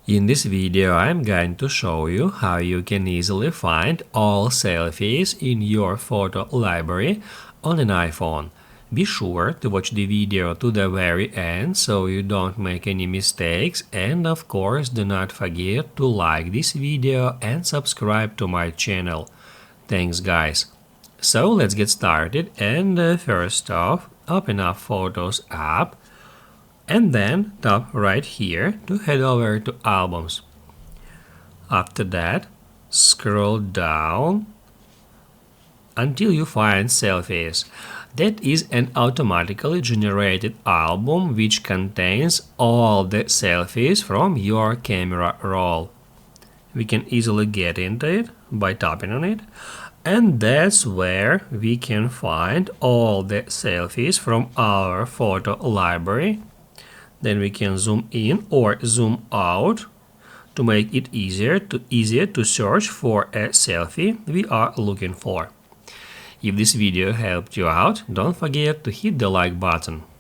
In this video, I'm going to show you how you can easily find all selfies in your photo library on an iPhone. Be sure to watch the video to the very end so you don't make any mistakes, and of course do not forget to like this video and subscribe to my channel. Thanks guys. So let's get started, and first off, open up Photos app and then tap right here to head over to Albums. After that, scroll down until you find Selfies. That is an automatically generated album which contains all the selfies from your camera roll. We can easily get into it by tapping on it, and that's where we can find all the selfies from our photo library. Then we can zoom in or zoom out to make it easier to search for a selfie we are looking for. If this video helped you out, don't forget to hit the like button.